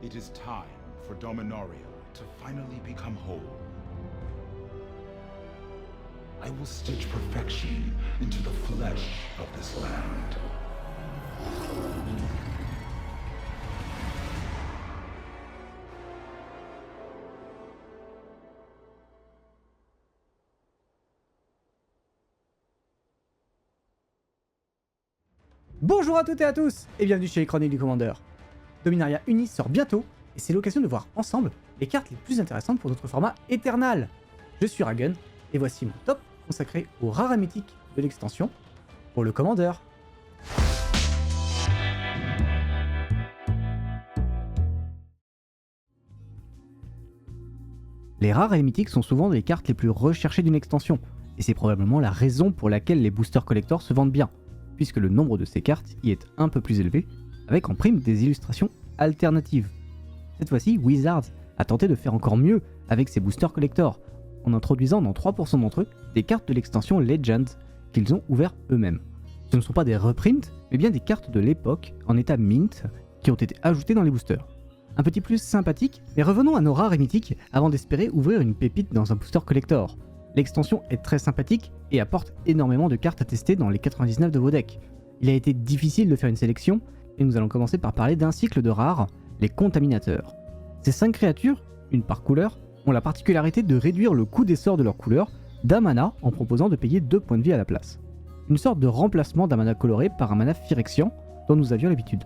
It is time for Dominaria to finally become whole. I will stitch perfection into the flesh of this land. Bonjour à toutes et à tous, et bienvenue chez les Chroniques du Commandeur. Dominaria Uni sort bientôt, et c'est l'occasion de voir ensemble les cartes les plus intéressantes pour notre format Eternal. Je suis Ragun, et voici mon top consacré aux rares et mythiques de l'extension pour le Commandeur. Les rares et les mythiques sont souvent les cartes les plus recherchées d'une extension, et c'est probablement la raison pour laquelle les boosters collectors se vendent bien, puisque le nombre de ces cartes y est un peu plus élevé, avec en prime des illustrations alternatives. Cette fois-ci, Wizards a tenté de faire encore mieux avec ses boosters collectors, en introduisant dans 3% d'entre eux des cartes de l'extension Legends qu'ils ont ouvert eux-mêmes. Ce ne sont pas des reprints, mais bien des cartes de l'époque en état mint qui ont été ajoutées dans les boosters. Un petit plus sympathique, mais revenons à nos rares et mythiques avant d'espérer ouvrir une pépite dans un booster collector. L'extension est très sympathique et apporte énormément de cartes à tester dans les 99 de vos decks. Il a été difficile de faire une sélection et nous allons commencer par parler d'un cycle de rares, les Contaminateurs. Ces 5 créatures, une par couleur, ont la particularité de réduire le coût des sorts de leur couleur d'un mana en proposant de payer 2 points de vie à la place. Une sorte de remplacement d'un mana coloré par un mana Phyrexian dont nous avions l'habitude.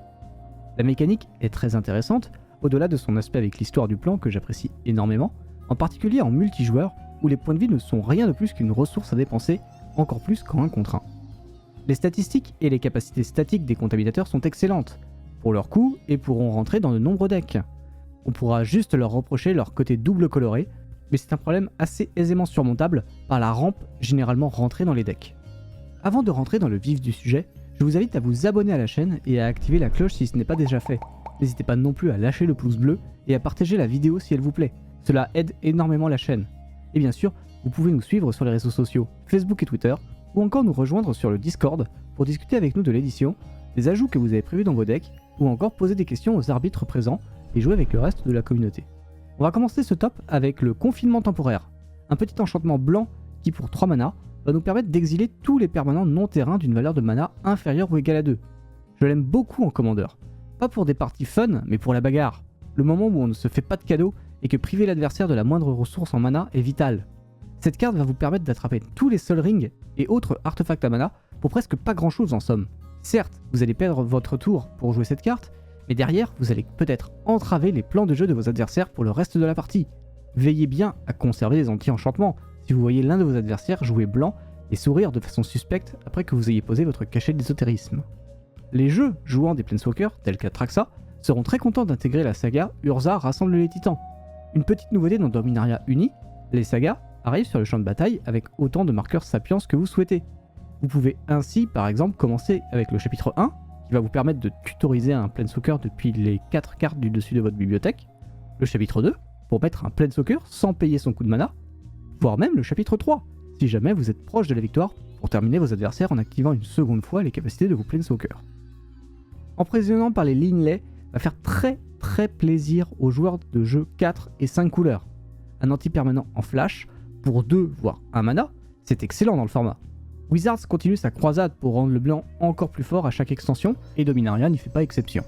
La mécanique est très intéressante, au-delà de son aspect avec l'histoire du plan que j'apprécie énormément, en particulier en multijoueur où les points de vie ne sont rien de plus qu'une ressource à dépenser, encore plus qu'en 1 contre 1. Les statistiques et les capacités statiques des contaminateurs sont excellentes, pour leur coût et pourront rentrer dans de nombreux decks. On pourra juste leur reprocher leur côté double coloré, mais c'est un problème assez aisément surmontable par la rampe généralement rentrée dans les decks. Avant de rentrer dans le vif du sujet, je vous invite à vous abonner à la chaîne et à activer la cloche si ce n'est pas déjà fait. N'hésitez pas non plus à lâcher le pouce bleu et à partager la vidéo si elle vous plaît, cela aide énormément la chaîne. Et bien sûr, vous pouvez nous suivre sur les réseaux sociaux, Facebook et Twitter, ou encore nous rejoindre sur le Discord pour discuter avec nous de l'édition, des ajouts que vous avez prévus dans vos decks, ou encore poser des questions aux arbitres présents et jouer avec le reste de la communauté. On va commencer ce top avec le confinement temporaire, un petit enchantement blanc qui pour 3 mana va nous permettre d'exiler tous les permanents non terrains d'une valeur de mana inférieure ou égale à 2. Je l'aime beaucoup en commandeur, pas pour des parties fun, mais pour la bagarre, le moment où on ne se fait pas de cadeaux et que priver l'adversaire de la moindre ressource en mana est vital. Cette carte va vous permettre d'attraper tous les Sol Rings et autres artefacts à mana pour presque pas grand chose en somme. Certes, vous allez perdre votre tour pour jouer cette carte, mais derrière, vous allez peut-être entraver les plans de jeu de vos adversaires pour le reste de la partie. Veillez bien à conserver les anti-enchantements si vous voyez l'un de vos adversaires jouer blanc et sourire de façon suspecte après que vous ayez posé votre cachet d'ésotérisme. Les jeux jouant des Planeswalkers, tels qu'Atraxa, seront très contents d'intégrer la saga Urza rassemble les titans. Une petite nouveauté dans Dominaria Uni, les sagas arrivent sur le champ de bataille avec autant de marqueurs sapiens que vous souhaitez. Vous pouvez ainsi par exemple commencer avec le chapitre 1, qui va vous permettre de tutoriser un Planeswalker depuis les 4 cartes du dessus de votre bibliothèque, le chapitre 2, pour mettre un Planeswalker sans payer son coup de mana, voire même le chapitre 3, si jamais vous êtes proche de la victoire, pour terminer vos adversaires en activant une seconde fois les capacités de vos Planeswalkers. Emprisonnant par les Linley va faire très plaisir aux joueurs de jeux 4 et 5 couleurs. Un anti-permanent en flash, pour 2 voire 1 mana, c'est excellent dans le format. Wizards continue sa croisade pour rendre le blanc encore plus fort à chaque extension, et Dominaria n'y fait pas exception.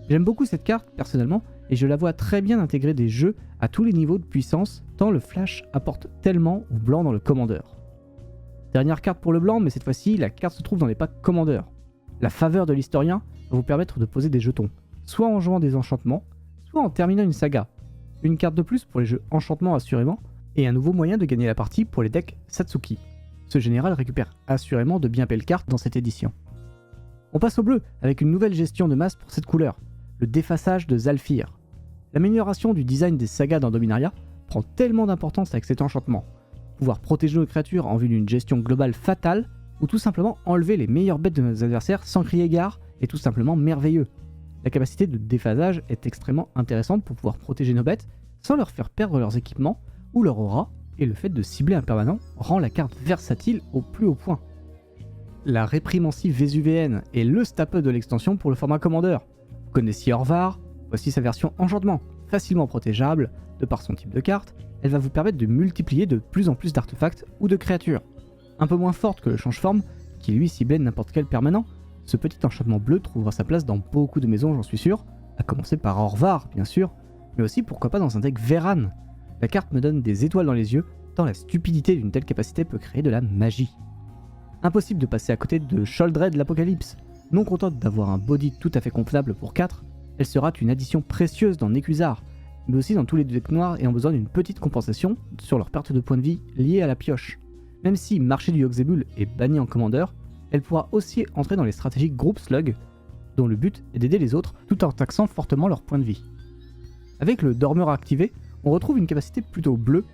J'aime beaucoup cette carte personnellement, et je la vois très bien intégrer des jeux à tous les niveaux de puissance, tant le flash apporte tellement au blanc dans le commandeur. Dernière carte pour le blanc, mais cette fois-ci, la carte se trouve dans les packs commandeurs. La faveur de l'historien va vous permettre de poser des jetons, soit en jouant des enchantements, soit en terminant une saga. Une carte de plus pour les jeux enchantements assurément, et un nouveau moyen de gagner la partie pour les decks Satsuki. Ce général récupère assurément de bien belles cartes dans cette édition. On passe au bleu, avec une nouvelle gestion de masse pour cette couleur, le défaçage de Zhalfir. L'amélioration du design des sagas dans Dominaria prend tellement d'importance avec cet enchantement. Pouvoir protéger nos créatures en vue d'une gestion globale fatale, ou tout simplement enlever les meilleures bêtes de nos adversaires sans crier gare, est tout simplement merveilleux. La capacité de déphasage est extrêmement intéressante pour pouvoir protéger nos bêtes sans leur faire perdre leurs équipements ou leur aura, et le fait de cibler un permanent rend la carte versatile au plus haut point. La réprimancie vésuvéenne est le staple de l'extension pour le format commandeur. Vous connaissiez Orvar, Voici sa version enchantement, facilement protégeable, de par son type de carte, elle va vous permettre de multiplier de plus en plus d'artefacts ou de créatures. Un peu moins forte que le change-forme, qui lui ciblait n'importe quel permanent, ce petit enchantement bleu trouvera sa place dans beaucoup de maisons, j'en suis sûr, à commencer par Orvar bien sûr, mais aussi pourquoi pas dans un deck Veran. La carte me donne des étoiles dans les yeux, tant la stupidité d'une telle capacité peut créer de la magie. Impossible de passer à côté de Sholdred l'Apocalypse. Non contente d'avoir un body tout à fait convenable pour 4, elle sera une addition précieuse dans Nekusar, mais aussi dans tous les decks noirs ayant besoin d'une petite compensation sur leur perte de points de vie liée à la pioche. Même si Marché du Oxebul est banni en commandeur, elle pourra aussi entrer dans les stratégies Group Slug, dont le but est d'aider les autres tout en taxant fortement leurs points de vie. Avec le Dormeur activé, on retrouve une capacité plutôt bleue,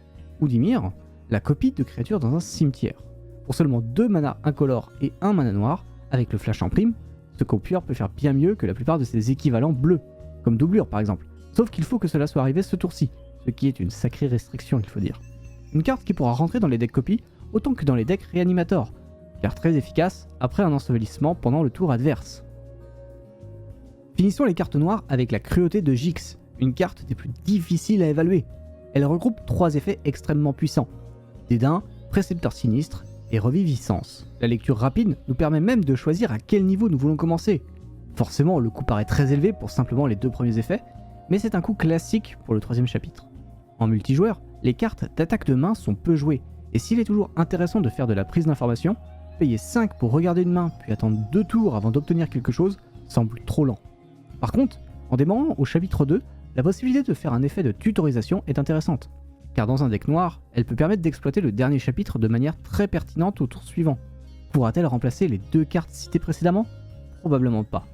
ou Dimir, la copie de créatures dans un cimetière. Pour seulement 2 mana incolores et 1 mana noir, avec le flash en prime, ce copieur peut faire bien mieux que la plupart de ses équivalents bleus, comme Doublure par exemple, sauf qu'il faut que cela soit arrivé ce tour-ci, ce qui est une sacrée restriction il faut dire. Une carte qui pourra rentrer dans les decks copies autant que dans les decks Reanimator, car très efficace après un ensevelissement pendant le tour adverse. Finissons les cartes noires avec la cruauté de Jix, une carte des plus difficiles à évaluer. Elle regroupe 3 effets extrêmement puissants: dédain, précepteur sinistre et reviviscence. La lecture rapide nous permet même de choisir à quel niveau nous voulons commencer. Forcément, le coût paraît très élevé pour simplement les 2 premiers effets, mais c'est un coût classique pour le 3e chapitre. En multijoueur, les cartes d'attaque de main sont peu jouées, et s'il est toujours intéressant de faire de la prise d'information, payer 5 pour regarder une main puis attendre 2 tours avant d'obtenir quelque chose semble trop lent. Par contre, en démarrant au chapitre 2, la possibilité de faire un effet de tutorisation est intéressante, car dans un deck noir, elle peut permettre d'exploiter le dernier chapitre de manière très pertinente au tour suivant. Pourra-t-elle remplacer les 2 cartes citées précédemment? Probablement pas.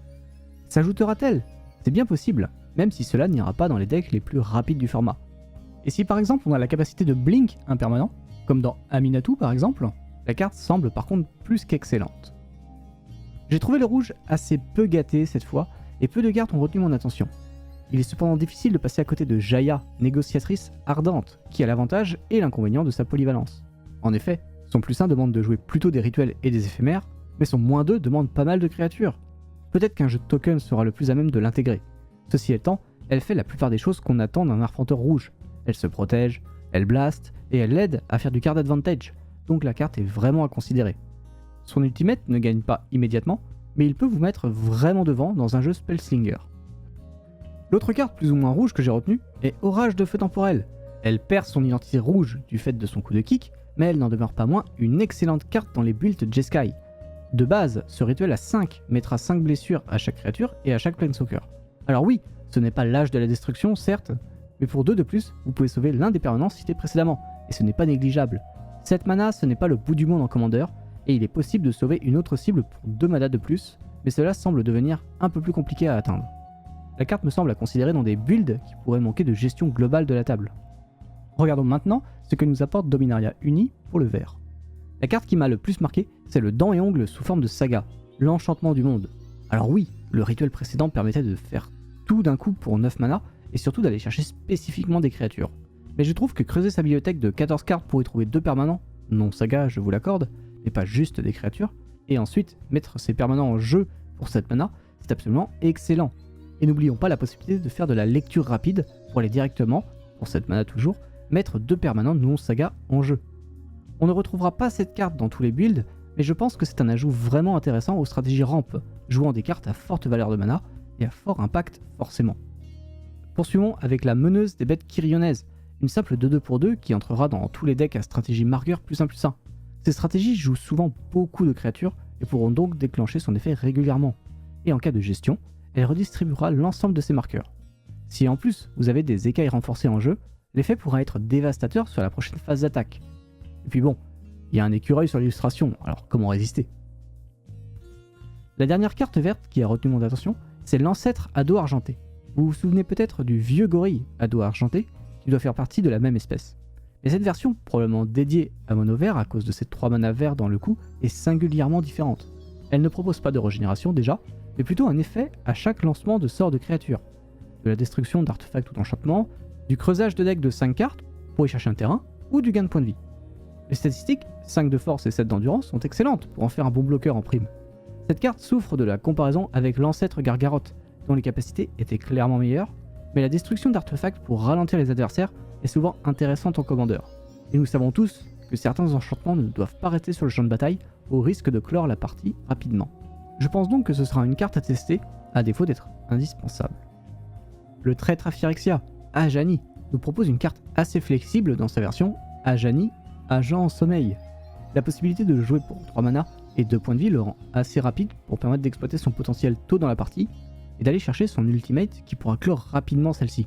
S'ajoutera-t-elle? C'est bien possible, même si cela n'ira pas dans les decks les plus rapides du format. Et si par exemple on a la capacité de blink un permanent, comme dans Aminatou par exemple, la carte semble par contre plus qu'excellente. J'ai trouvé le rouge assez peu gâté cette fois, et peu de cartes ont retenu mon attention. Il est cependant difficile de passer à côté de Jaya, négociatrice ardente, qui a l'avantage et l'inconvénient de sa polyvalence. En effet, son +1 demande de jouer plutôt des rituels et des éphémères, mais son -2 demande pas mal de créatures. Peut-être qu'un jeu de token sera le plus à même de l'intégrer. Ceci étant, elle fait la plupart des choses qu'on attend d'un arpenteur rouge. Elle se protège, elle blast, et elle l'aide à faire du card advantage, donc la carte est vraiment à considérer. Son ultimate ne gagne pas immédiatement, mais il peut vous mettre vraiment devant dans un jeu Spellslinger. L'autre carte plus ou moins rouge que j'ai retenue est Orage de feu temporel. Elle perd son identité rouge du fait de son coup de kick, mais elle n'en demeure pas moins une excellente carte dans les builds Jeskai. De base, ce rituel à 5 mettra 5 blessures à chaque créature et à chaque Planeswalker. Alors oui, ce n'est pas l'âge de la destruction certes, mais pour 2 de plus, vous pouvez sauver l'un des permanents cités précédemment, et ce n'est pas négligeable. 7 mana, ce n'est pas le bout du monde en commandeur, et il est possible de sauver une autre cible pour 2 mana de plus, mais cela semble devenir un peu plus compliqué à atteindre. La carte me semble à considérer dans des builds qui pourraient manquer de gestion globale de la table. Regardons maintenant ce que nous apporte Dominaria Uni pour le vert. La carte qui m'a le plus marqué, c'est le dent et ongle sous forme de saga, l'enchantement du monde. Alors oui, le rituel précédent permettait de faire tout d'un coup pour 9 mana, et surtout d'aller chercher spécifiquement des créatures. Mais je trouve que creuser sa bibliothèque de 14 cartes pour y trouver 2 permanents, non saga je vous l'accorde, mais pas juste des créatures, et ensuite mettre ces permanents en jeu pour 7 mana, c'est absolument excellent. Et n'oublions pas la possibilité de faire de la lecture rapide pour aller directement, pour 7 mana toujours, mettre 2 permanents non saga en jeu. On ne retrouvera pas cette carte dans tous les builds, mais je pense que c'est un ajout vraiment intéressant aux stratégies ramp, jouant des cartes à forte valeur de mana et à fort impact forcément. Poursuivons avec la meneuse des bêtes Kirionaises, une simple 2-2 pour 2 qui entrera dans tous les decks à stratégie marqueur +1/+1. Ces stratégies jouent souvent beaucoup de créatures et pourront donc déclencher son effet régulièrement. Et en cas de gestion, elle redistribuera l'ensemble de ses marqueurs. Si en plus vous avez des écailles renforcées en jeu, l'effet pourra être dévastateur sur la prochaine phase d'attaque. Et puis bon, il y a un écureuil sur l'illustration, alors comment résister? La dernière carte verte qui a retenu mon attention, c'est l'ancêtre à dos argenté. Vous vous souvenez peut-être du vieux gorille à dos argenté, qui doit faire partie de la même espèce. Mais cette version, probablement dédiée à mono vert à cause de ses 3 mana verts dans le coup, est singulièrement différente. Elle ne propose pas de régénération déjà, mais plutôt un effet à chaque lancement de sort de créature. De la destruction d'artefacts ou d'enchantements, du creusage de deck de 5 cartes pour y chercher un terrain, ou du gain de points de vie. Les statistiques, 5 de force et 7 d'endurance, sont excellentes pour en faire un bon bloqueur en prime. Cette carte souffre de la comparaison avec l'ancêtre Gargaroth, dont les capacités étaient clairement meilleures, mais la destruction d'artefacts pour ralentir les adversaires est souvent intéressante en commandeur. Et nous savons tous que certains enchantements ne doivent pas rester sur le champ de bataille au risque de clore la partie rapidement. Je pense donc que ce sera une carte à tester, à défaut d'être indispensable. Le traître à Phyrexia, Ajani, nous propose une carte assez flexible dans sa version Ajani, agent en sommeil. La possibilité de le jouer pour 3 mana et 2 points de vie le rend assez rapide pour permettre d'exploiter son potentiel tôt dans la partie et d'aller chercher son ultimate qui pourra clore rapidement celle-ci.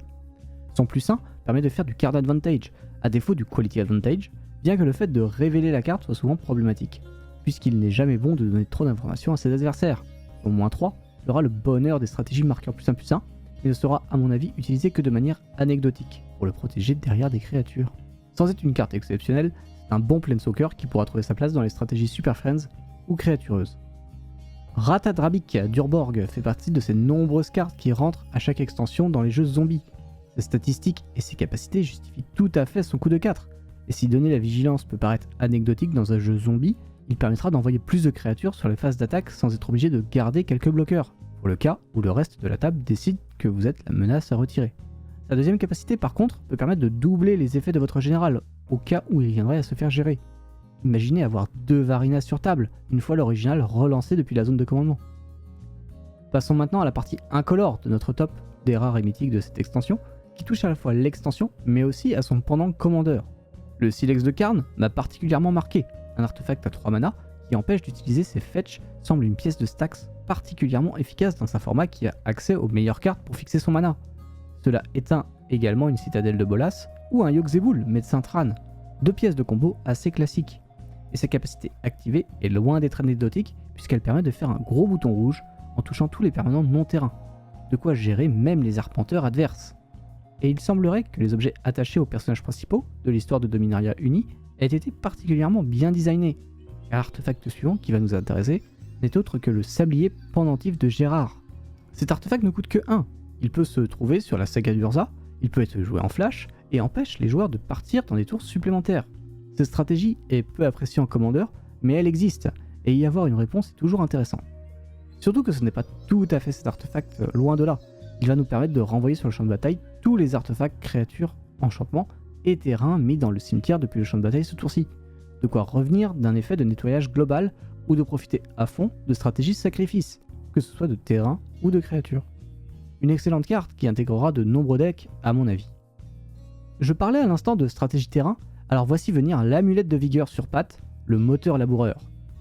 Son plus 1 permet de faire du card advantage, à défaut du quality advantage, bien que le fait de révéler la carte soit souvent problématique, puisqu'il n'est jamais bon de donner trop d'informations à ses adversaires. Son moins 3 fera le bonheur des stratégies marqueurs plus 1 et ne sera à mon avis utilisé que de manière anecdotique, pour le protéger derrière des créatures. Sans être une carte exceptionnelle, c'est un bon planeswalker qui pourra trouver sa place dans les stratégies Super Friends ou créatureuses. Ratadrabik d'Urborg fait partie de ces nombreuses cartes qui rentrent à chaque extension dans les jeux zombies. Ses statistiques et ses capacités justifient tout à fait son coup de 4, et si donner la vigilance peut paraître anecdotique dans un jeu zombie, il permettra d'envoyer plus de créatures sur les phases d'attaque sans être obligé de garder quelques bloqueurs, pour le cas où le reste de la table décide que vous êtes la menace à retirer. Sa deuxième capacité par contre peut permettre de doubler les effets de votre général, au cas où il viendrait à se faire gérer. Imaginez avoir 2 Varinas sur table, une fois l'original relancé depuis la zone de commandement. Passons maintenant à la partie incolore de notre top des rares et mythiques de cette extension, qui touche à la fois l'extension, mais aussi à son pendant commandeur. Le Silex de Karn m'a particulièrement marqué, un artefact à 3 mana qui empêche d'utiliser ses fetch semble une pièce de Stax particulièrement efficace dans un format qui a accès aux meilleures cartes pour fixer son mana. Cela éteint également une citadelle de Bolas ou un Yogg-Sagoul, médecin Tran, 2 pièces de combo assez classiques. Et sa capacité activée est loin d'être anecdotique puisqu'elle permet de faire un gros bouton rouge en touchant tous les permanents non terrain, de quoi gérer même les arpenteurs adverses. Et il semblerait que les objets attachés aux personnages principaux de l'histoire de Dominaria Uni aient été particulièrement bien designés. Car l'artefact suivant qui va nous intéresser n'est autre que le sablier pendentif de Gérard. Cet artefact ne coûte que 1, il peut se trouver sur la saga d'Urza, il peut être joué en flash et empêche les joueurs de partir dans des tours supplémentaires. Cette stratégie est peu appréciée en commandeur, mais elle existe, et y avoir une réponse est toujours intéressant. Surtout que ce n'est pas tout à fait cet artefact, loin de là. Il va nous permettre de renvoyer sur le champ de bataille tous les artefacts, créatures, enchantements et terrains mis dans le cimetière depuis le champ de bataille ce tour-ci. De quoi revenir d'un effet de nettoyage global ou de profiter à fond de stratégies sacrifice, que ce soit de terrain ou de créatures. Une excellente carte qui intégrera de nombreux decks à mon avis. Je parlais à l'instant de stratégie terrain, alors voici venir l'amulette de vigueur sur pattes, le moteur laboureur.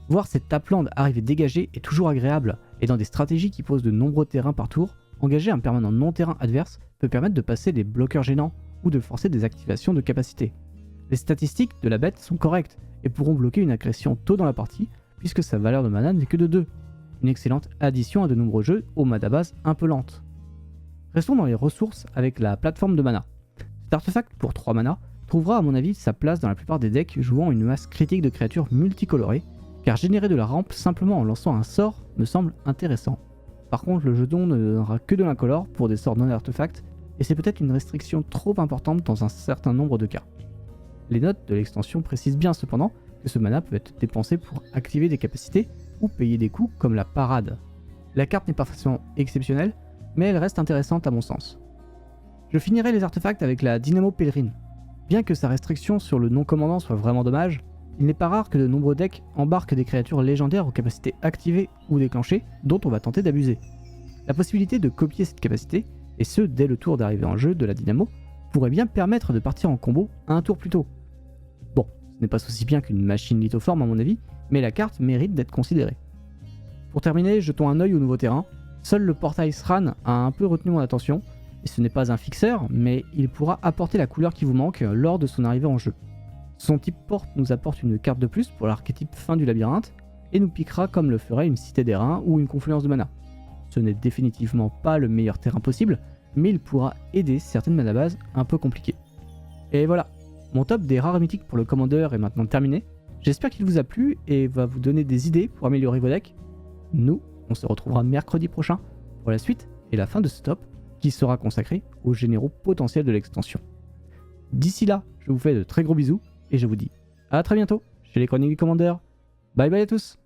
Voir cette taplande arriver dégagée est toujours agréable, et dans des stratégies qui posent de nombreux terrains par tour, engager un permanent non-terrain adverse peut permettre de passer des bloqueurs gênants ou de forcer des activations de capacité. Les statistiques de la bête sont correctes et pourront bloquer une agression tôt dans la partie puisque sa valeur de mana n'est que de 2. Une excellente addition à de nombreux jeux aux mana base un peu lentes. Restons dans les ressources avec la plateforme de mana. Cet artefact pour 3 mana trouvera à mon avis sa place dans la plupart des decks jouant une masse critique de créatures multicolorées, car générer de la rampe simplement en lançant un sort me semble intéressant. Par contre, le jeton ne donnera que de l'incolore pour des sorts non artefacts, et c'est peut-être une restriction trop importante dans un certain nombre de cas. Les notes de l'extension précisent bien cependant que ce mana peut être dépensé pour activer des capacités ou payer des coûts comme la parade. La carte n'est pas forcément exceptionnelle, mais elle reste intéressante à mon sens. Je finirai les artefacts avec la Dynamo Pèlerine. Bien que sa restriction sur le non-commandant soit vraiment dommage, il n'est pas rare que de nombreux decks embarquent des créatures légendaires aux capacités activées ou déclenchées dont on va tenter d'abuser. La possibilité de copier cette capacité, et ce dès le tour d'arrivée en jeu de la Dynamo, pourrait bien permettre de partir en combo un tour plus tôt. Bon, ce n'est pas aussi bien qu'une machine lithoforme à mon avis, mais la carte mérite d'être considérée. Pour terminer, jetons un œil au nouveau terrain. Seul le portail Sran a un peu retenu mon attention, et ce n'est pas un fixeur, mais il pourra apporter la couleur qui vous manque lors de son arrivée en jeu. Son type porte nous apporte une carte de plus pour l'archétype fin du labyrinthe, et nous piquera comme le ferait une cité d'airain ou une confluence de mana. Ce n'est définitivement pas le meilleur terrain possible, mais il pourra aider certaines mana bases un peu compliquées. Et voilà, mon top des rares mythiques pour le commandeur est maintenant terminé. J'espère qu'il vous a plu et va vous donner des idées pour améliorer vos decks. Nous, on se retrouvera mercredi prochain pour la suite et la fin de ce top qui sera consacré aux généraux potentiels de l'extension. D'ici là, je vous fais de très gros bisous et je vous dis à très bientôt chez les Chroniques du Commandeur. Bye bye à tous!